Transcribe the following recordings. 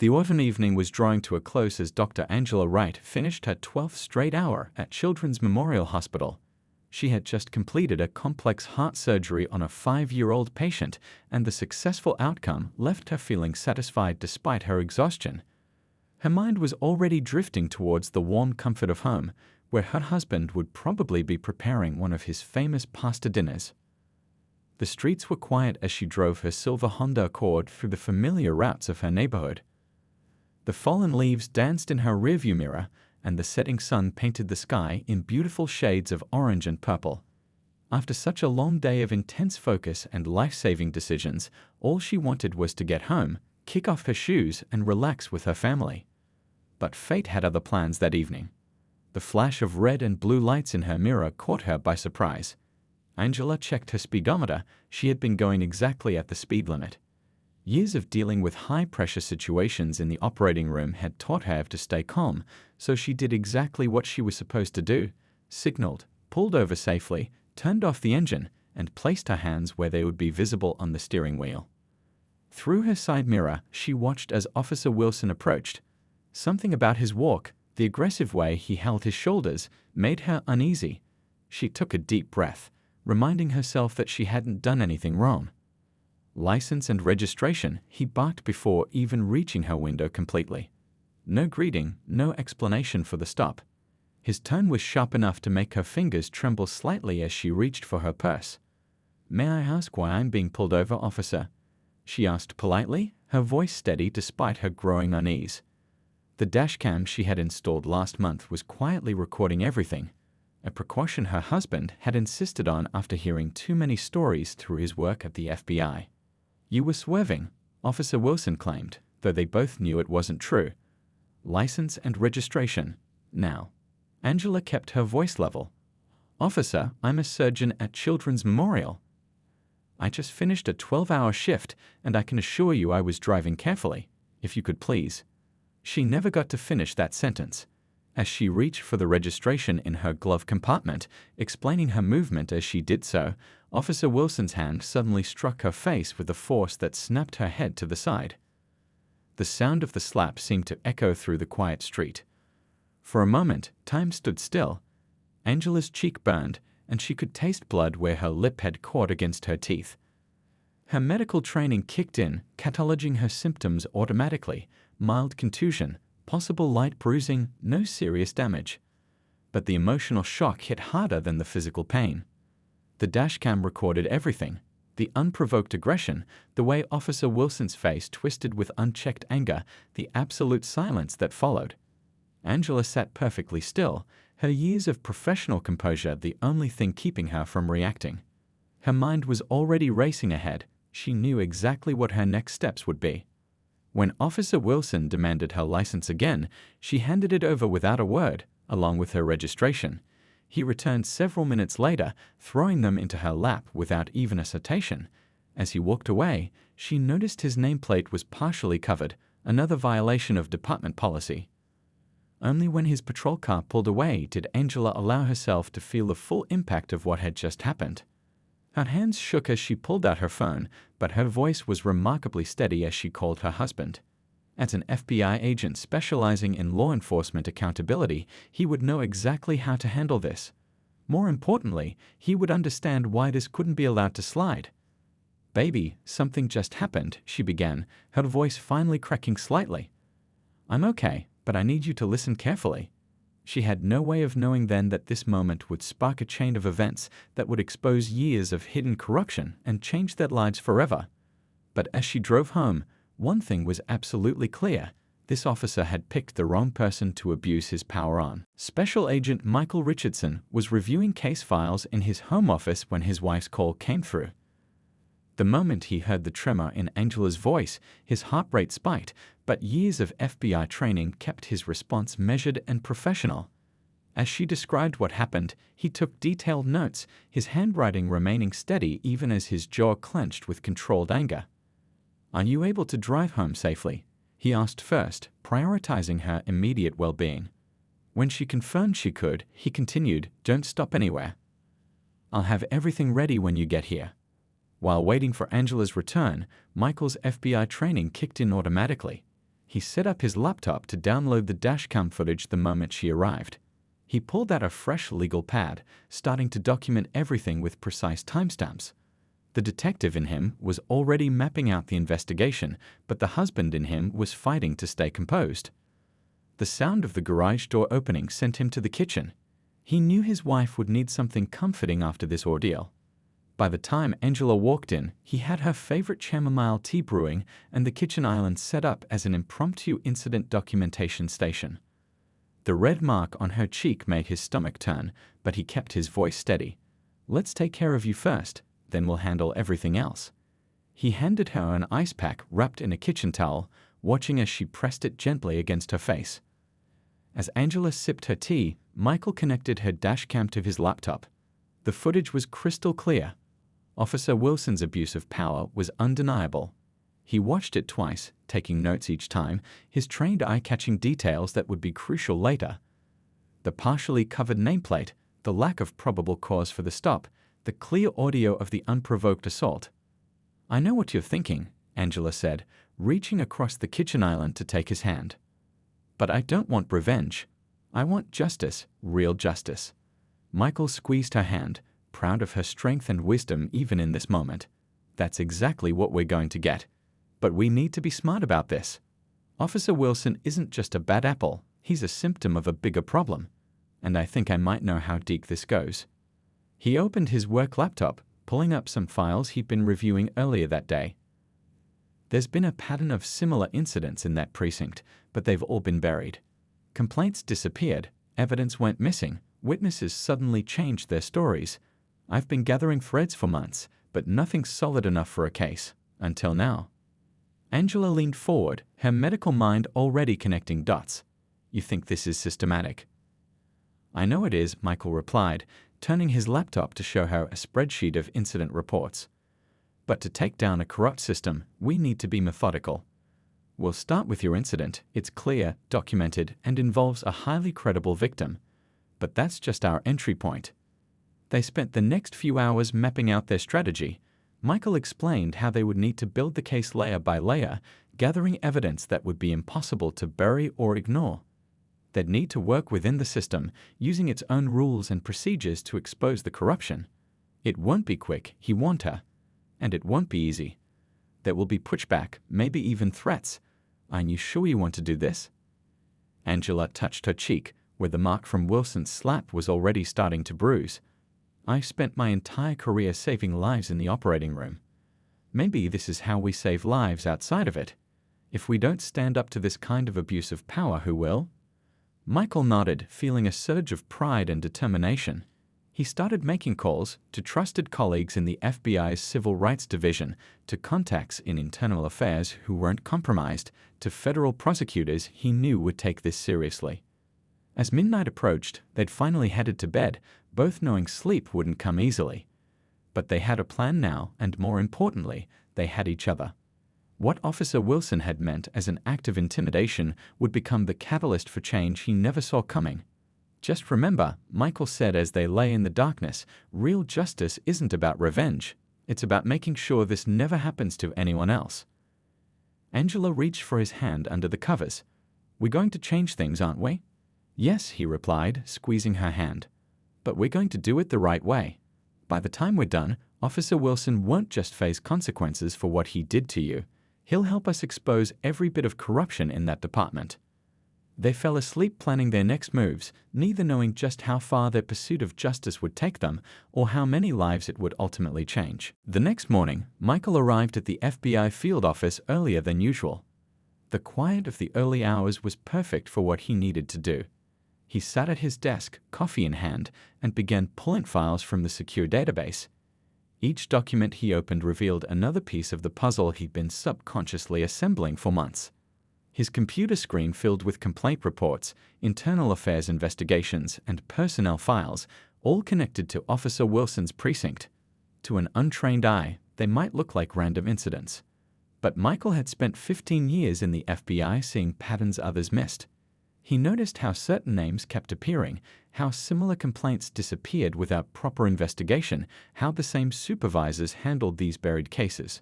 The autumn evening was drawing to a close as Dr. Angela Wright finished her 12th straight hour at Children's Memorial Hospital. She had just completed a complex heart surgery on a 5-year-old patient, and the successful outcome left her feeling satisfied despite her exhaustion. Her mind was already drifting towards the warm comfort of home, where her husband would probably be preparing one of his famous pasta dinners. The streets were quiet as she drove her silver Honda Accord through the familiar routes of her neighborhood. The fallen leaves danced in her rearview mirror, and the setting sun painted the sky in beautiful shades of orange and purple. After such a long day of intense focus and life-saving decisions, all she wanted was to get home, kick off her shoes, and relax with her family. But fate had other plans that evening. The flash of red and blue lights in her mirror caught her by surprise. Angela checked her speedometer. She had been going exactly at the speed limit. Years of dealing with high-pressure situations in the operating room had taught her to stay calm, so she did exactly what she was supposed to do: signaled, pulled over safely, turned off the engine, and placed her hands where they would be visible on the steering wheel. Through her side mirror, she watched as Officer Wilson approached. Something about his walk, the aggressive way he held his shoulders, made her uneasy. She took a deep breath, reminding herself that she hadn't done anything wrong. License and registration, he barked before even reaching her window completely. No greeting, no explanation for the stop. His tone was sharp enough to make her fingers tremble slightly as she reached for her purse. "May I ask why I'm being pulled over, officer?" she asked politely, her voice steady despite her growing unease. The dashcam she had installed last month was quietly recording everything, a precaution her husband had insisted on after hearing too many stories through his work at the FBI. "You were swerving," Officer Wilson claimed, though they both knew it wasn't true. "License and registration, now." Angela kept her voice level. "Officer, I'm a surgeon at Children's Memorial. I just finished a 12-hour shift, and I can assure you I was driving carefully, if you could please." She never got to finish that sentence. As she reached for the registration in her glove compartment, explaining her movement as she did so, Officer Wilson's hand suddenly struck her face with a force that snapped her head to the side. The sound of the slap seemed to echo through the quiet street. For a moment, time stood still. Angela's cheek burned, and she could taste blood where her lip had caught against her teeth. Her medical training kicked in, cataloging her symptoms automatically: mild contusion, possible light bruising, no serious damage. But the emotional shock hit harder than the physical pain. The dashcam recorded everything: the unprovoked aggression, the way Officer Wilson's face twisted with unchecked anger, the absolute silence that followed. Angela sat perfectly still, her years of professional composure the only thing keeping her from reacting. Her mind was already racing ahead. She knew exactly what her next steps would be. When Officer Wilson demanded her license again, she handed it over without a word, along with her registration. He returned several minutes later, throwing them into her lap without even a citation. As he walked away, she noticed his nameplate was partially covered, another violation of department policy. Only when his patrol car pulled away did Angela allow herself to feel the full impact of what had just happened. Her hands shook as she pulled out her phone, but her voice was remarkably steady as she called her husband. As an FBI agent specializing in law enforcement accountability, he would know exactly how to handle this. More importantly, he would understand why this couldn't be allowed to slide. "Baby, something just happened," she began, her voice finally cracking slightly. "I'm okay, but I need you to listen carefully." She had no way of knowing then that this moment would spark a chain of events that would expose years of hidden corruption and change their lives forever. But as she drove home, one thing was absolutely clear: this officer had picked the wrong person to abuse his power on. Special Agent Michael Richardson was reviewing case files in his home office when his wife's call came through. The moment he heard the tremor in Angela's voice, his heart rate spiked, but years of FBI training kept his response measured and professional. As she described what happened, he took detailed notes, his handwriting remaining steady even as his jaw clenched with controlled anger. "Are you able to drive home safely?" he asked first, prioritizing her immediate well-being. When she confirmed she could, he continued, "Don't stop anywhere. I'll have everything ready when you get here." While waiting for Angela's return, Michael's FBI training kicked in automatically. He set up his laptop to download the dashcam footage the moment she arrived. He pulled out a fresh legal pad, starting to document everything with precise timestamps. The detective in him was already mapping out the investigation, but the husband in him was fighting to stay composed. The sound of the garage door opening sent him to the kitchen. He knew his wife would need something comforting after this ordeal. By the time Angela walked in, he had her favorite chamomile tea brewing and the kitchen island set up as an impromptu incident documentation station. The red mark on her cheek made his stomach turn, but he kept his voice steady. "Let's take care of you first, then we'll handle everything else." He handed her an ice pack wrapped in a kitchen towel, watching as she pressed it gently against her face. As Angela sipped her tea, Michael connected her dashcam to his laptop. The footage was crystal clear. Officer Wilson's abuse of power was undeniable. He watched it twice, taking notes each time, his trained eye catching details that would be crucial later. The partially covered nameplate, the lack of probable cause for the stop, the clear audio of the unprovoked assault. "I know what you're thinking," Angela said, reaching across the kitchen island to take his hand. "But I don't want revenge. I want justice, real justice." Michael squeezed her hand, proud of her strength and wisdom even in this moment. "That's exactly what we're going to get. But we need to be smart about this. Officer Wilson isn't just a bad apple, he's a symptom of a bigger problem. And I think I might know how deep this goes." He opened his work laptop, pulling up some files he'd been reviewing earlier that day. There's been a pattern of similar incidents in that precinct, but they've all been buried. Complaints disappeared, evidence went missing, witnesses suddenly changed their stories. I've been gathering threads for months, but nothing solid enough for a case, until now. Angela leaned forward, her medical mind already connecting dots. "You think this is systematic?" "I know it is," Michael replied, turning his laptop to show her a spreadsheet of incident reports. "But to take down a corrupt system, we need to be methodical. We'll start with your incident. It's clear, documented, and involves a highly credible victim. But that's just our entry point." They spent the next few hours mapping out their strategy. Michael explained how they would need to build the case layer by layer, gathering evidence that would be impossible to bury or ignore. They'd need to work within the system, using its own rules and procedures to expose the corruption. It won't be quick, he warned her. And it won't be easy. There will be pushback, maybe even threats. "Are you sure you want to do this?" Angela touched her cheek, where the mark from Wilson's slap was already starting to bruise. "I've spent my entire career saving lives in the operating room. Maybe this is how we save lives outside of it. If we don't stand up to this kind of abuse of power, who will?" Michael nodded, feeling a surge of pride and determination. He started making calls to trusted colleagues in the FBI's Civil Rights Division, to contacts in internal affairs who weren't compromised, to federal prosecutors he knew would take this seriously. As midnight approached, they'd finally headed to bed, both knowing sleep wouldn't come easily. But they had a plan now, and more importantly, they had each other. What Officer Wilson had meant as an act of intimidation would become the catalyst for change he never saw coming. "Just remember," Michael said as they lay in the darkness, "real justice isn't about revenge. It's about making sure this never happens to anyone else." Angela reached for his hand under the covers. "We're going to change things, aren't we?" "Yes," he replied, squeezing her hand. "But we're going to do it the right way. By the time we're done, Officer Wilson won't just face consequences for what he did to you. He'll help us expose every bit of corruption in that department." They fell asleep planning their next moves, neither knowing just how far their pursuit of justice would take them or how many lives it would ultimately change. The next morning, Michael arrived at the FBI field office earlier than usual. The quiet of the early hours was perfect for what he needed to do. He sat at his desk, coffee in hand, and began pulling files from the secure database. Each document he opened revealed another piece of the puzzle he'd been subconsciously assembling for months. His computer screen filled with complaint reports, internal affairs investigations, and personnel files, all connected to Officer Wilson's precinct. To an untrained eye, they might look like random incidents. But Michael had spent 15 years in the FBI seeing patterns others missed. He noticed how certain names kept appearing, how similar complaints disappeared without proper investigation, how the same supervisors handled these buried cases.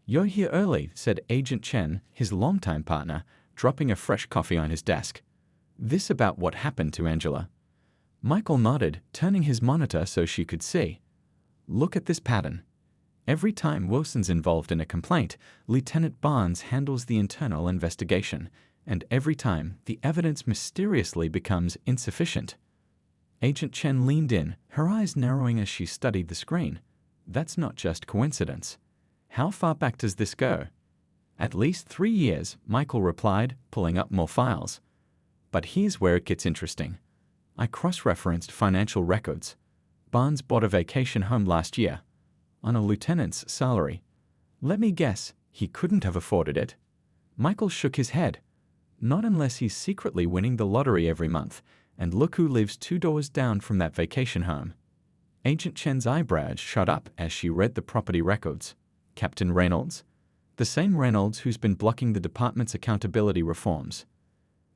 "You're here early," said Agent Chen, his longtime partner, dropping a fresh coffee on his desk. "This about what happened to Angela?" Michael nodded, turning his monitor so she could see. "Look at this pattern. Every time Wilson's involved in a complaint, Lieutenant Barnes handles the internal investigation, and every time the evidence mysteriously becomes insufficient." Agent Chen leaned in, her eyes narrowing as she studied the screen. "That's not just coincidence. How far back does this go?" "At least 3 years," Michael replied, pulling up more files. "But here's where it gets interesting. I cross-referenced financial records. Barnes bought a vacation home last year, on a lieutenant's salary. Let me guess, he couldn't have afforded it." Michael shook his head. "Not unless he's secretly winning the lottery every month, and look who lives 2 doors down from that vacation home." Agent Chen's eyebrows shot up as she read the property records. "Captain Reynolds? The same Reynolds who's been blocking the department's accountability reforms."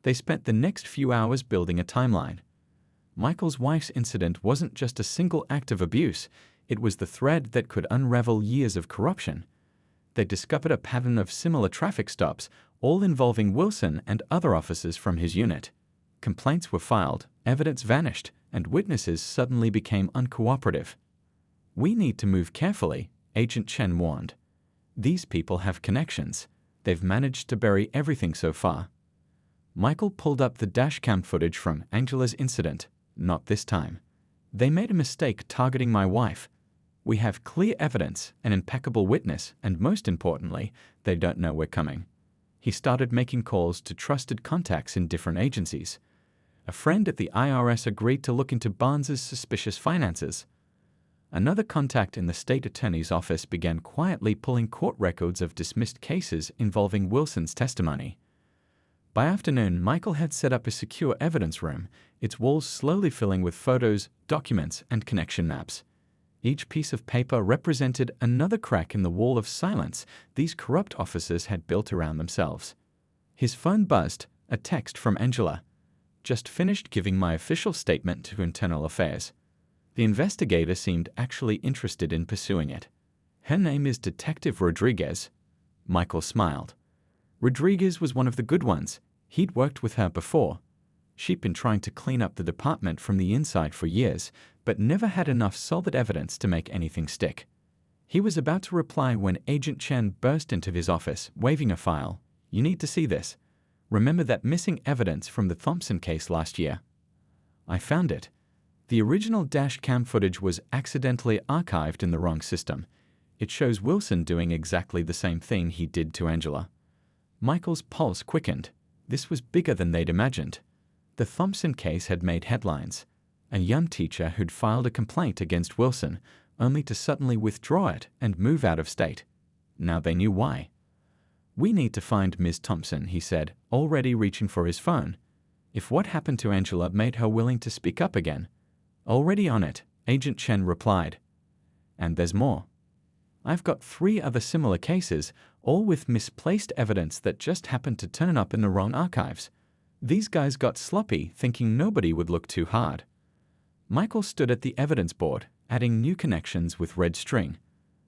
They spent the next few hours building a timeline. Michael's wife's incident wasn't just a single act of abuse, it was the thread that could unravel years of corruption. They discovered a pattern of similar traffic stops, all involving Wilson and other officers from his unit. Complaints were filed, evidence vanished, and witnesses suddenly became uncooperative. "We need to move carefully," Agent Chen warned. "These people have connections. They've managed to bury everything so far." Michael pulled up the dashcam footage from Angela's incident. "Not this time. They made a mistake targeting my wife. We have clear evidence, an impeccable witness, and most importantly, they don't know we're coming." He started making calls to trusted contacts in different agencies. A friend at the IRS agreed to look into Barnes's suspicious finances. Another contact in the state attorney's office began quietly pulling court records of dismissed cases involving Wilson's testimony. By afternoon, Michael had set up a secure evidence room, its walls slowly filling with photos, documents, and connection maps. Each piece of paper represented another crack in the wall of silence these corrupt officers had built around themselves. His phone buzzed, a text from Angela. "Just finished giving my official statement to Internal Affairs." The investigator seemed actually interested in pursuing it. "Her name is Detective Rodriguez." Michael smiled. Rodriguez was one of the good ones. He'd worked with her before. She'd been trying to clean up the department from the inside for years, but never had enough solid evidence to make anything stick. He was about to reply when Agent Chen burst into his office, waving a file. "You need to see this. Remember that missing evidence from the Thompson case last year?" "I found it. The original dash cam footage was accidentally archived in the wrong system. It shows Wilson doing exactly the same thing he did to Angela." Michael's pulse quickened. This was bigger than they'd imagined. The Thompson case had made headlines. A young teacher who'd filed a complaint against Wilson, only to suddenly withdraw it and move out of state. Now they knew why. "We need to find Ms. Thompson," he said, already reaching for his phone. If what happened to Angela made her willing to speak up again. "Already on it," Agent Chen replied. "And there's more. I've got 3 other similar cases, all with misplaced evidence that just happened to turn up in the wrong archives. These guys got sloppy, thinking nobody would look too hard." Michael stood at the evidence board, adding new connections with red string.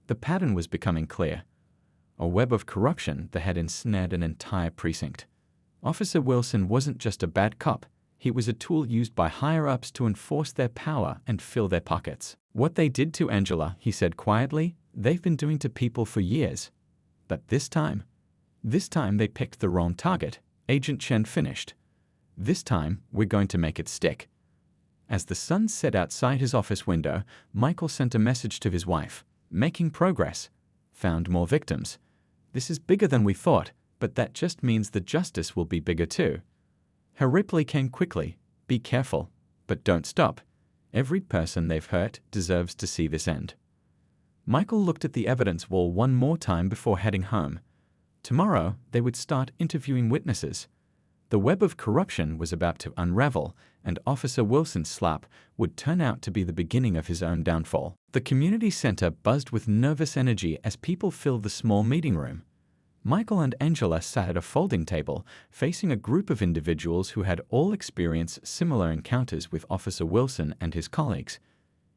The pattern was becoming clear. A web of corruption that had ensnared an entire precinct. Officer Wilson wasn't just a bad cop. He was a tool used by higher-ups to enforce their power and fill their pockets. "What they did to Angela," he said quietly, "they've been doing to people for years. But this time they picked the wrong target," Agent Chen finished. "This time, we're going to make it stick." As the sun set outside his office window, Michael sent a message to his wife. "Making progress. Found more victims. This is bigger than we thought, but that just means the justice will be bigger too." Her reply came quickly. "Be careful, but don't stop. Every person they've hurt deserves to see this end." Michael looked at the evidence wall one more time before heading home. Tomorrow, they would start interviewing witnesses. The web of corruption was about to unravel, and Officer Wilson's slap would turn out to be the beginning of his own downfall. The community center buzzed with nervous energy as people filled the small meeting room. Michael and Angela sat at a folding table, facing a group of individuals who had all experienced similar encounters with Officer Wilson and his colleagues.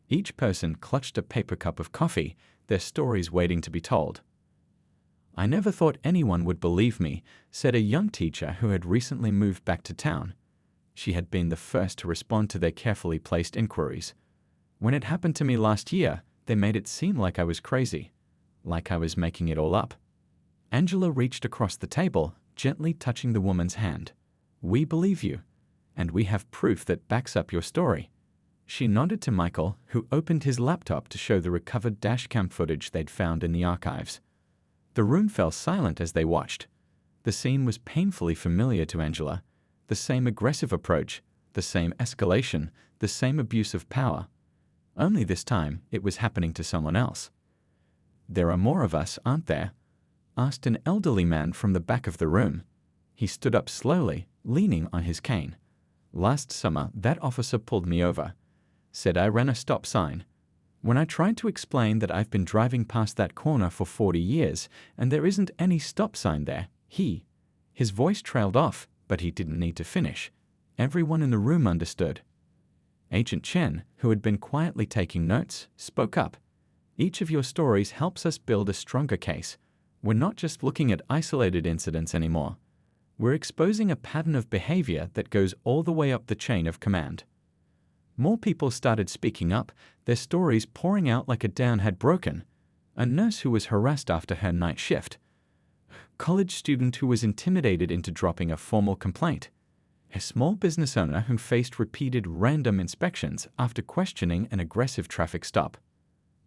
Each person clutched a paper cup of coffee, their stories waiting to be told. "I never thought anyone would believe me," said a young teacher who had recently moved back to town. She had been the first to respond to their carefully placed inquiries. "When it happened to me last year, they made it seem like I was crazy, like I was making it all up." Angela reached across the table, gently touching the woman's hand. "We believe you, and we have proof that backs up your story." She nodded to Michael, who opened his laptop to show the recovered dashcam footage they'd found in the archives. The room fell silent as they watched. The scene was painfully familiar to Angela. The same aggressive approach, the same escalation, the same abuse of power. Only this time, it was happening to someone else. "There are more of us, aren't there?" asked an elderly man from the back of the room. He stood up slowly, leaning on his cane. "Last summer, that officer pulled me over. Said I ran a stop sign. When I tried to explain that I've been driving past that corner for 40 years and there isn't any stop sign there, his voice trailed off, but he didn't need to finish. Everyone in the room understood. Agent Chen, who had been quietly taking notes, spoke up. "Each of your stories helps us build a stronger case. We're not just looking at isolated incidents anymore. We're exposing a pattern of behavior that goes all the way up the chain of command." More people started speaking up, their stories pouring out like a dam had broken. A nurse who was harassed after her night shift. College student who was intimidated into dropping a formal complaint. A small business owner who faced repeated random inspections after questioning an aggressive traffic stop.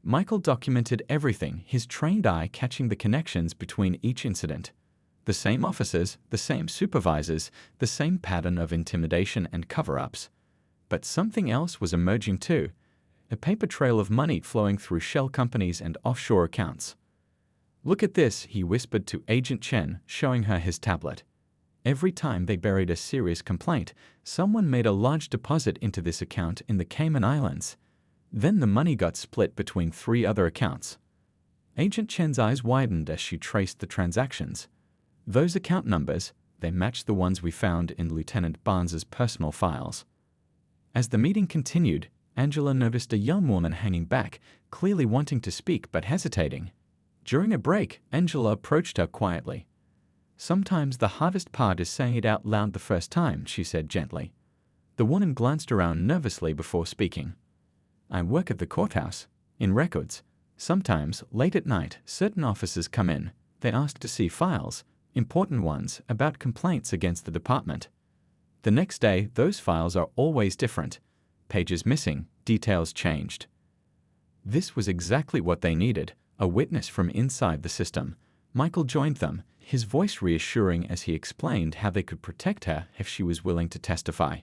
Michael documented everything, his trained eye catching the connections between each incident. The same officers, the same supervisors, the same pattern of intimidation and cover-ups. But something else was emerging too, a paper trail of money flowing through shell companies and offshore accounts. "Look at this," he whispered to Agent Chen, showing her his tablet. Every time they buried a serious complaint, someone made a large deposit into this account in the Cayman Islands. Then the money got split between 3 other accounts. Agent Chen's eyes widened as she traced the transactions. Those account numbers, they matched the ones we found in Lieutenant Barnes's personal files. As the meeting continued, Angela noticed a young woman hanging back, clearly wanting to speak but hesitating. During a break, Angela approached her quietly. "Sometimes the hardest part is saying it out loud the first time," she said gently. The woman glanced around nervously before speaking. "I work at the courthouse, in records. Sometimes, late at night, certain officers come in. They ask to see files, important ones, about complaints against the department. The next day, those files are always different. Pages missing, details changed." This was exactly what they needed, a witness from inside the system. Michael joined them, his voice reassuring as he explained how they could protect her if she was willing to testify.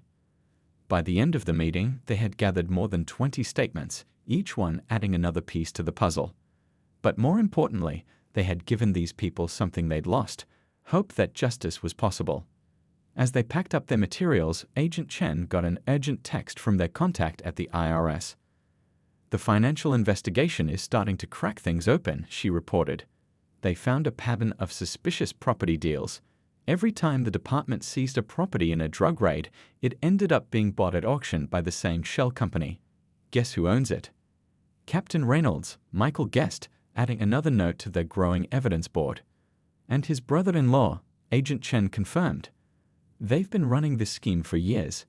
By the end of the meeting, they had gathered more than 20 statements, each one adding another piece to the puzzle. But more importantly, they had given these people something they'd lost, hope that justice was possible. As they packed up their materials, Agent Chen got an urgent text from their contact at the IRS. "The financial investigation is starting to crack things open," she reported. "They found a pattern of suspicious property deals. Every time the department seized a property in a drug raid, it ended up being bought at auction by the same shell company. Guess who owns it?" "Captain Reynolds," Michael guessed, adding another note to their growing evidence board. "And his brother-in-law," Agent Chen confirmed. "They've been running this scheme for years.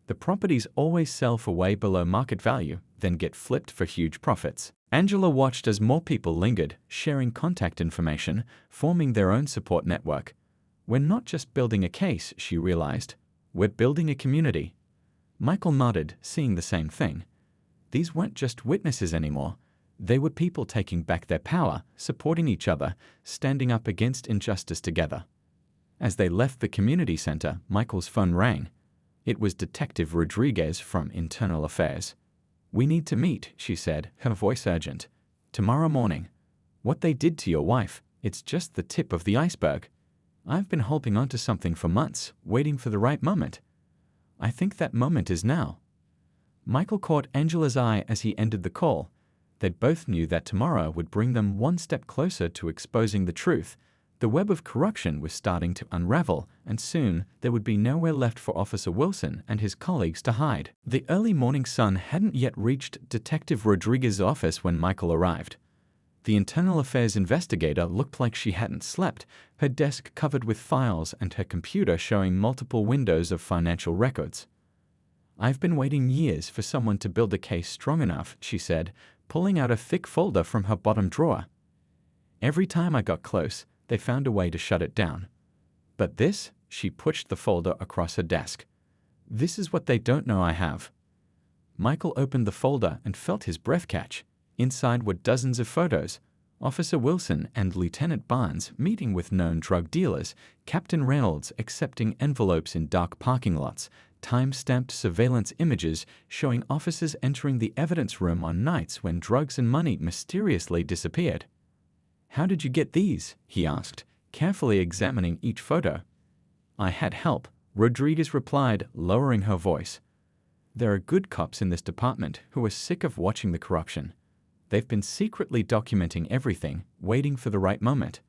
The properties always sell for way below market value, then get flipped for huge profits." Angela watched as more people lingered, sharing contact information, forming their own support network. "We're not just building a case," she realized. "We're building a community." Michael nodded, seeing the same thing. These weren't just witnesses anymore. They were people taking back their power, supporting each other, standing up against injustice together. As they left the community center, Michael's phone rang. It was Detective Rodriguez from Internal Affairs. "We need to meet," she said, her voice urgent. "Tomorrow morning. What they did to your wife, it's just the tip of the iceberg. I've been holding on to something for months, waiting for the right moment. I think that moment is now." Michael caught Angela's eye as he ended the call. They both knew that tomorrow would bring them one step closer to exposing the truth. The web of corruption was starting to unravel, and soon there would be nowhere left for Officer Wilson and his colleagues to hide. The early morning sun hadn't yet reached Detective Rodriguez's office when Michael arrived. The internal affairs investigator looked like she hadn't slept, her desk covered with files and her computer showing multiple windows of financial records. "I've been waiting years for someone to build a case strong enough," she said, pulling out a thick folder from her bottom drawer. "Every time I got close, they found a way to shut it down. But this," she pushed the folder across her desk. "This is what they don't know I have." Michael opened the folder and felt his breath catch. Inside were dozens of photos. Officer Wilson and Lieutenant Barnes meeting with known drug dealers, Captain Reynolds accepting envelopes in dark parking lots, time-stamped surveillance images showing officers entering the evidence room on nights when drugs and money mysteriously disappeared. "How did you get these?" he asked, carefully examining each photo. "I had help," Rodriguez replied, lowering her voice. "There are good cops in this department who are sick of watching the corruption. They've been secretly documenting everything, waiting for the right moment.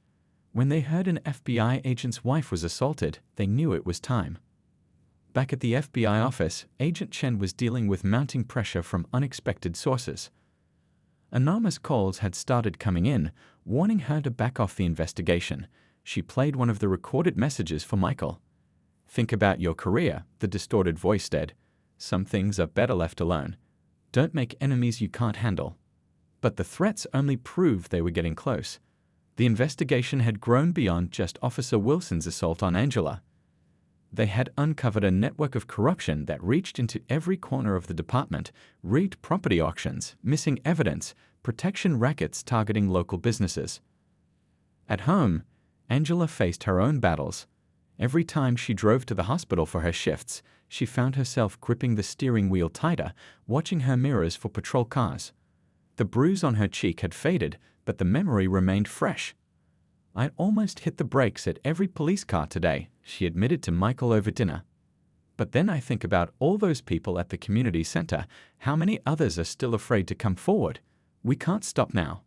When they heard an FBI agent's wife was assaulted, they knew it was time." Back at the FBI office, Agent Chen was dealing with mounting pressure from unexpected sources. Anonymous calls had started coming in, warning her to back off the investigation. She played one of the recorded messages for Michael. "Think about your career," the distorted voice said. "Some things are better left alone. Don't make enemies you can't handle." But the threats only proved they were getting close. The investigation had grown beyond just Officer Wilson's assault on Angela. They had uncovered a network of corruption that reached into every corner of the department, rigged property auctions, missing evidence, protection rackets targeting local businesses. At home, Angela faced her own battles. Every time she drove to the hospital for her shifts, she found herself gripping the steering wheel tighter, watching her mirrors for patrol cars. The bruise on her cheek had faded, but the memory remained fresh. "I almost hit the brakes at every police car today," she admitted to Michael over dinner. "But then I think about all those people at the community center. How many others are still afraid to come forward? We can't stop now."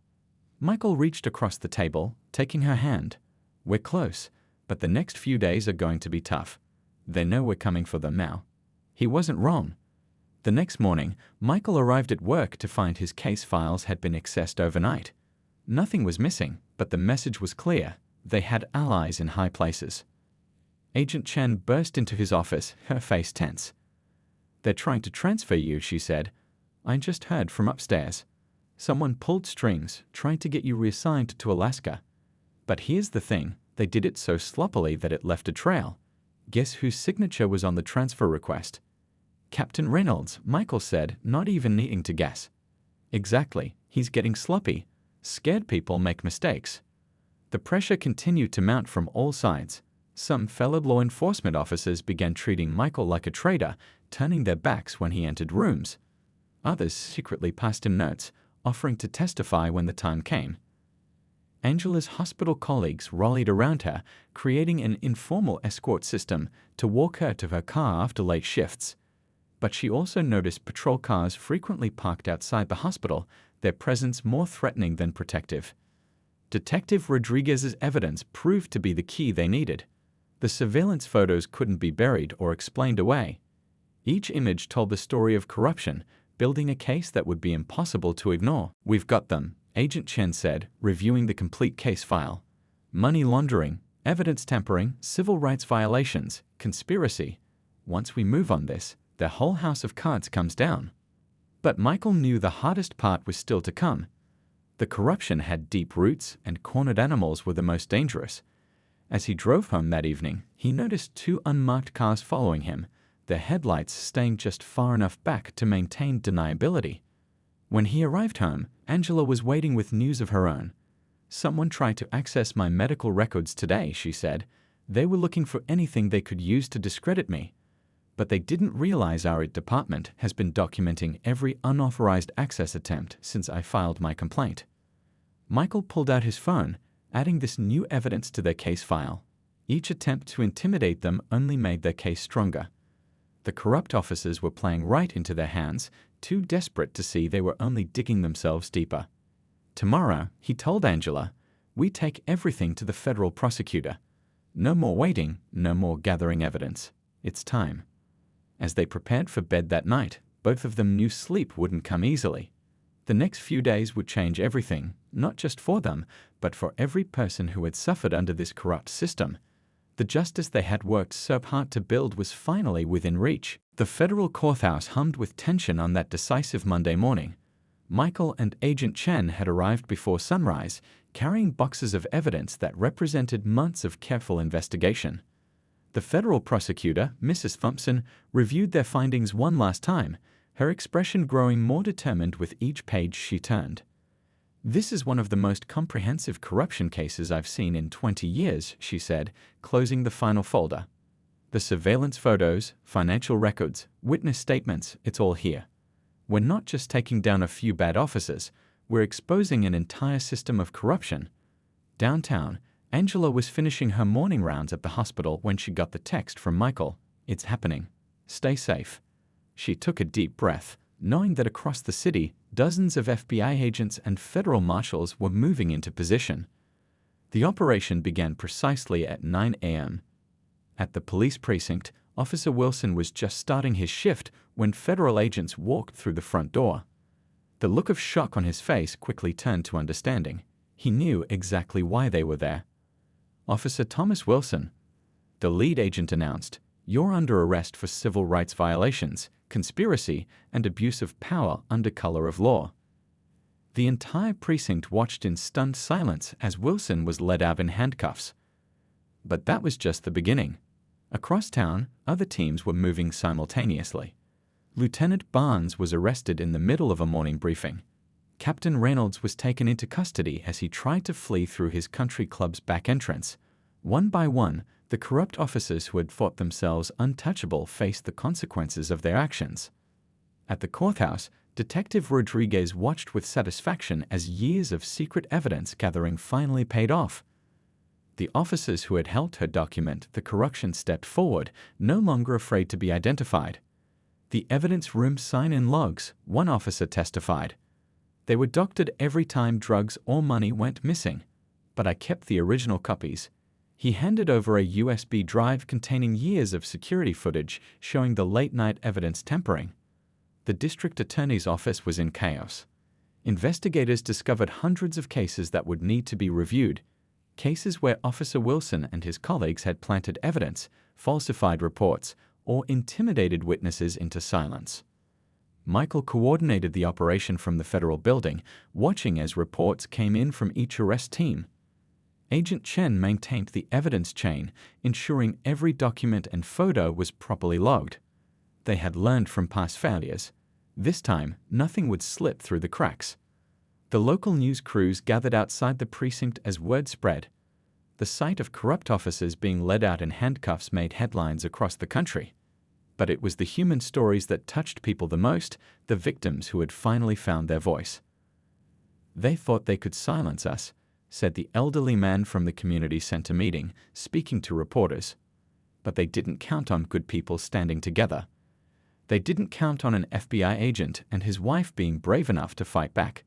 Michael reached across the table, taking her hand. "We're close, but the next few days are going to be tough. They know we're coming for them now." He wasn't wrong. The next morning, Michael arrived at work to find his case files had been accessed overnight. Nothing was missing, but the message was clear. They had allies in high places. Agent Chen burst into his office, her face tense. "They're trying to transfer you," she said. "I just heard from upstairs. Someone pulled strings, trying to get you reassigned to Alaska. But here's the thing, they did it so sloppily that it left a trail. Guess whose signature was on the transfer request?" "Captain Reynolds," Michael said, not even needing to guess. "Exactly. He's getting sloppy. Scared people make mistakes." The pressure continued to mount from all sides. Some fellow law enforcement officers began treating Michael like a traitor, turning their backs when he entered rooms. Others secretly passed him notes, offering to testify when the time came. Angela's hospital colleagues rallied around her, creating an informal escort system to walk her to her car after late shifts. But she also noticed patrol cars frequently parked outside the hospital, their presence more threatening than protective. Detective Rodriguez's evidence proved to be the key they needed. The surveillance photos couldn't be buried or explained away. Each image told the story of corruption, building a case that would be impossible to ignore. "We've got them," Agent Chen said, reviewing the complete case file. "Money laundering, evidence tampering, civil rights violations, conspiracy. Once we move on this, the whole house of cards comes down." But Michael knew the hardest part was still to come. The corruption had deep roots, and cornered animals were the most dangerous. As he drove home that evening, he noticed 2 unmarked cars following him, their headlights staying just far enough back to maintain deniability. When he arrived home, Angela was waiting with news of her own. "Someone tried to access my medical records today," she said. "They were looking for anything they could use to discredit me. But they didn't realize our department has been documenting every unauthorized access attempt since I filed my complaint." Michael pulled out his phone, adding this new evidence to their case file. Each attempt to intimidate them only made their case stronger. The corrupt officers were playing right into their hands, too desperate to see they were only digging themselves deeper. "Tomorrow," he told Angela, "we take everything to the federal prosecutor. No more waiting, no more gathering evidence. It's time." As they prepared for bed that night, both of them knew sleep wouldn't come easily. The next few days would change everything, not just for them, but for every person who had suffered under this corrupt system. The justice they had worked so hard to build was finally within reach. The federal courthouse hummed with tension on that decisive Monday morning. Michael and Agent Chen had arrived before sunrise, carrying boxes of evidence that represented months of careful investigation. The federal prosecutor, Mrs. Thompson, reviewed their findings one last time, her expression growing more determined with each page she turned. "This is one of the most comprehensive corruption cases I've seen in 20 years, she said, closing the final folder. "The surveillance photos, financial records, witness statements, it's all here. We're not just taking down a few bad officers, we're exposing an entire system of corruption." Downtown, Angela was finishing her morning rounds at the hospital when she got the text from Michael. "It's happening. Stay safe." She took a deep breath, knowing that across the city, dozens of FBI agents and federal marshals were moving into position. The operation began precisely at 9 a.m. At the police precinct, Officer Wilson was just starting his shift when federal agents walked through the front door. The look of shock on his face quickly turned to understanding. He knew exactly why they were there. "Officer Thomas Wilson," the lead agent announced, "you're under arrest for civil rights violations, conspiracy, and abuse of power under color of law." The entire precinct watched in stunned silence as Wilson was led out in handcuffs. But that was just the beginning. Across town, other teams were moving simultaneously. Lieutenant Barnes was arrested in the middle of a morning briefing. Captain Reynolds was taken into custody as he tried to flee through his country club's back entrance. One by one, the corrupt officers who had thought themselves untouchable faced the consequences of their actions. At the courthouse, Detective Rodriguez watched with satisfaction as years of secret evidence gathering finally paid off. The officers who had helped her document the corruption stepped forward, no longer afraid to be identified. "The evidence room sign-in logs," one officer testified. "They were doctored every time drugs or money went missing, but I kept the original copies." He handed over a USB drive containing years of security footage showing the late-night evidence tampering. The district attorney's office was in chaos. Investigators discovered hundreds of cases that would need to be reviewed, cases where Officer Wilson and his colleagues had planted evidence, falsified reports, or intimidated witnesses into silence. Michael coordinated the operation from the federal building, watching as reports came in from each arrest team. Agent Chen maintained the evidence chain, ensuring every document and photo was properly logged. They had learned from past failures. This time, nothing would slip through the cracks. The local news crews gathered outside the precinct as word spread. The sight of corrupt officers being led out in handcuffs made headlines across the country. But it was the human stories that touched people the most, the victims who had finally found their voice. "They thought they could silence us," said the elderly man from the community center meeting, speaking to reporters. "But they didn't count on good people standing together. They didn't count on an FBI agent and his wife being brave enough to fight back."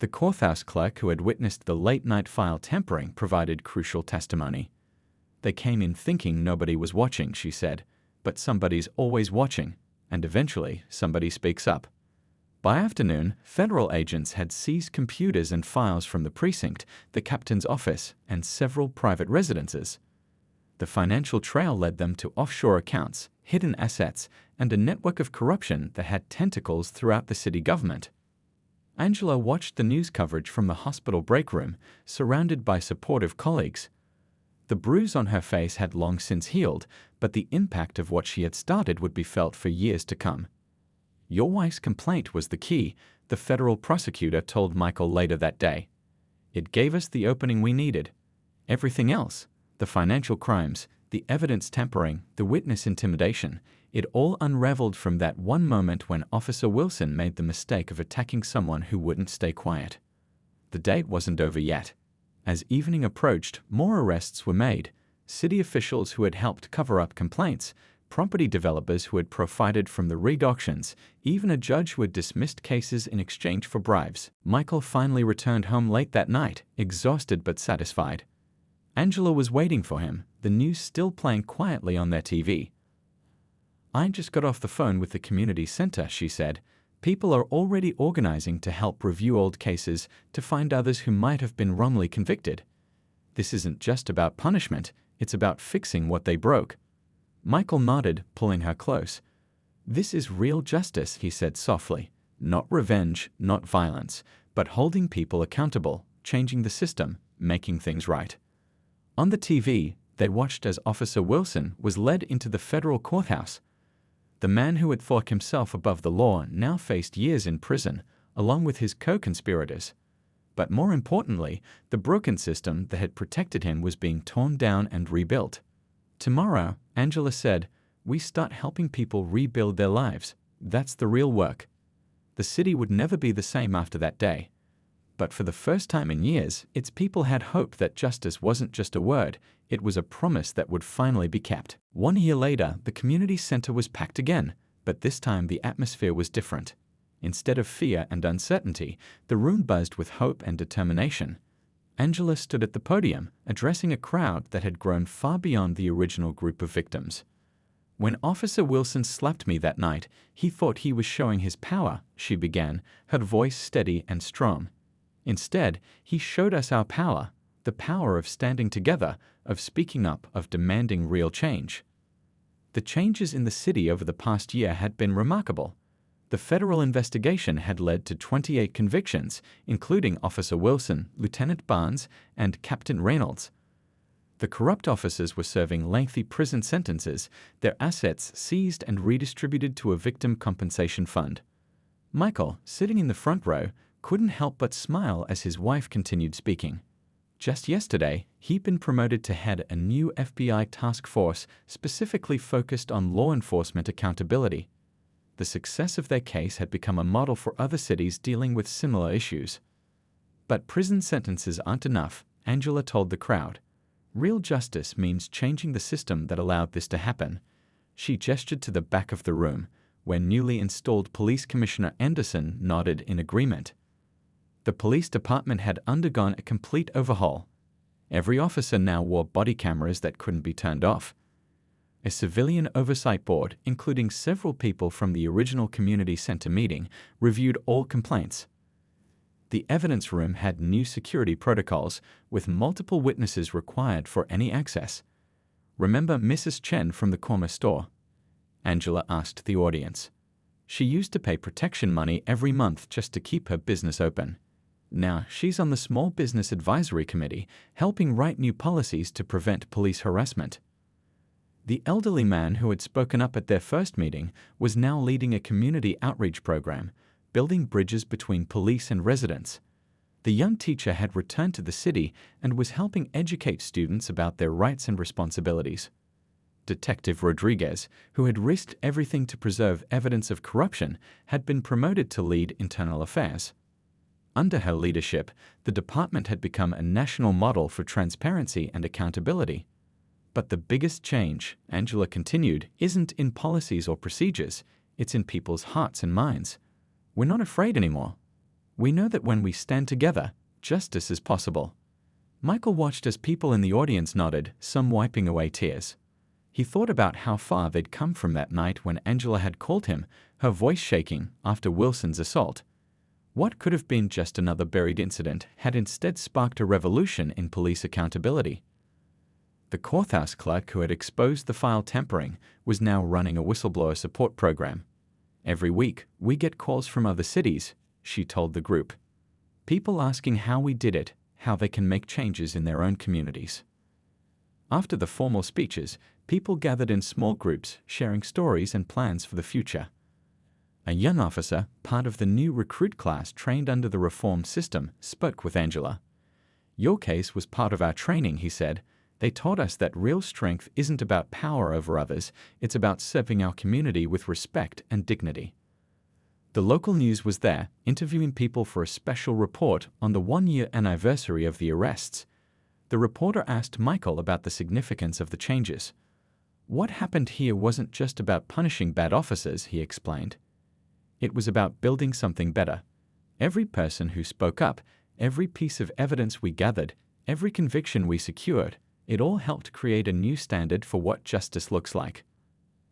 The courthouse clerk who had witnessed the late-night file tampering provided crucial testimony. "They came in thinking nobody was watching," she said, "but somebody's always watching, and eventually somebody speaks up." By afternoon, federal agents had seized computers and files from the precinct, the captain's office, and several private residences. The financial trail led them to offshore accounts, hidden assets, and a network of corruption that had tentacles throughout the city government. Angela watched the news coverage from the hospital break room, surrounded by supportive colleagues. The bruise on her face had long since healed, but the impact of what she had started would be felt for years to come. "Your wife's complaint was the key," the federal prosecutor told Michael later that day. "It gave us the opening we needed. Everything else, the financial crimes, the evidence tampering, the witness intimidation, it all unraveled from that one moment when Officer Wilson made the mistake of attacking someone who wouldn't stay quiet." The date wasn't over yet. As evening approached, more arrests were made. City officials who had helped cover up complaints, property developers who had profited from the rigged auctions, even a judge who had dismissed cases in exchange for bribes. Michael finally returned home late that night, exhausted but satisfied. Angela was waiting for him, the news still playing quietly on their TV. "I just got off the phone with the community center," she said. People are already organizing to help review old cases to find others who might have been wrongly convicted. This isn't just about punishment, it's about fixing what they broke. Michael nodded, pulling her close. This is real justice, he said softly. Not revenge, not violence, but holding people accountable, changing the system, making things right. On the TV, they watched as Officer Wilson was led into the federal courthouse. The man who had thought himself above the law now faced years in prison, along with his co-conspirators. But more importantly, the broken system that had protected him was being torn down and rebuilt. Tomorrow, Angela said, we start helping people rebuild their lives. That's the real work. The city would never be the same after that day. But for the first time in years, its people had hope that justice wasn't just a word, it was a promise that would finally be kept. 1 year later, the community center was packed again, but this time the atmosphere was different. Instead of fear and uncertainty, the room buzzed with hope and determination. Angela stood at the podium, addressing a crowd that had grown far beyond the original group of victims. When Officer Wilson slapped me that night, he thought he was showing his power, she began, her voice steady and strong. Instead, he showed us our power, the power of standing together, of speaking up, of demanding real change. The changes in the city over the past year had been remarkable. The federal investigation had led to 28 convictions, including Officer Wilson, Lieutenant Barnes, and Captain Reynolds. The corrupt officers were serving lengthy prison sentences, their assets seized and redistributed to a victim compensation fund. Michael, sitting in the front row, couldn't help but smile as his wife continued speaking. Just yesterday, he'd been promoted to head a new FBI task force specifically focused on law enforcement accountability. The success of their case had become a model for other cities dealing with similar issues. But prison sentences aren't enough, Angela told the crowd. Real justice means changing the system that allowed this to happen. She gestured to the back of the room, where newly installed Police Commissioner Anderson nodded in agreement. The police department had undergone a complete overhaul. Every officer now wore body cameras that couldn't be turned off. A civilian oversight board, including several people from the original community center meeting, reviewed all complaints. The evidence room had new security protocols, with multiple witnesses required for any access. Remember Mrs. Chen from the corner store? Angela asked the audience. She used to pay protection money every month just to keep her business open. Now she's on the Small Business Advisory Committee, helping write new policies to prevent police harassment. The elderly man who had spoken up at their first meeting was now leading a community outreach program, building bridges between police and residents. The young teacher had returned to the city and was helping educate students about their rights and responsibilities. Detective Rodriguez, who had risked everything to preserve evidence of corruption, had been promoted to lead internal affairs. Under her leadership, the department had become a national model for transparency and accountability. But the biggest change, Angela continued, isn't in policies or procedures, it's in people's hearts and minds. We're not afraid anymore. We know that when we stand together, justice is possible. Michael watched as people in the audience nodded, some wiping away tears. He thought about how far they'd come from that night when Angela had called him, her voice shaking, after Wilson's assault. What could have been just another buried incident had instead sparked a revolution in police accountability. The courthouse clerk who had exposed the file tampering was now running a whistleblower support program. Every week, we get calls from other cities, she told the group. People asking how we did it, how they can make changes in their own communities. After the formal speeches, people gathered in small groups, sharing stories and plans for the future. A young officer, part of the new recruit class trained under the reform system, spoke with Angela. Your case was part of our training, he said. They taught us that real strength isn't about power over others, it's about serving our community with respect and dignity. The local news was there, interviewing people for a special report on the 1-year anniversary of the arrests. The reporter asked Michael about the significance of the changes. What happened here wasn't just about punishing bad officers, he explained. It was about building something better. Every person who spoke up, every piece of evidence we gathered, every conviction we secured, it all helped create a new standard for what justice looks like.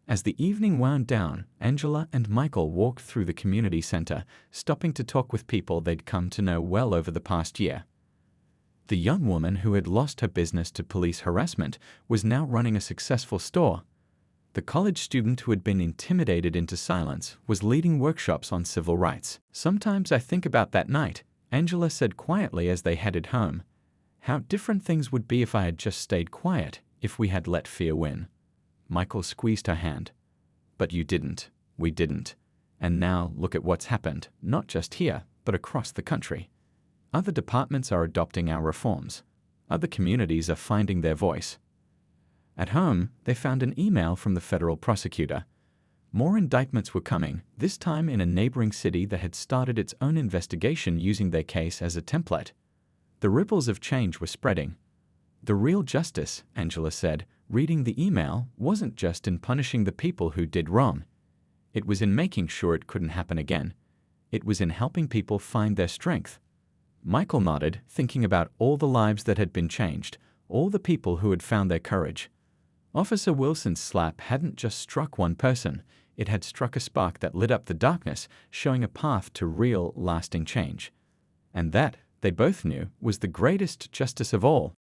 As the evening wound down, Angela and Michael walked through the community center, stopping to talk with people they'd come to know well over the past year. The young woman who had lost her business to police harassment was now running a successful store. The college student who had been intimidated into silence was leading workshops on civil rights. "Sometimes I think about that night," Angela said quietly as they headed home. "How different things would be if I had just stayed quiet, if we had let fear win." Michael squeezed her hand. "But you didn't. We didn't. And now look at what's happened, not just here, but across the country. Other departments are adopting our reforms. Other communities are finding their voice." At home, they found an email from the federal prosecutor. More indictments were coming, this time in a neighboring city that had started its own investigation using their case as a template. The ripples of change were spreading. The real justice, Angela said, reading the email, wasn't just in punishing the people who did wrong. It was in making sure it couldn't happen again. It was in helping people find their strength. Michael nodded, thinking about all the lives that had been changed, all the people who had found their courage. Officer Wilson's slap hadn't just struck one person, it had struck a spark that lit up the darkness, showing a path to real, lasting change. And that, they both knew, was the greatest justice of all.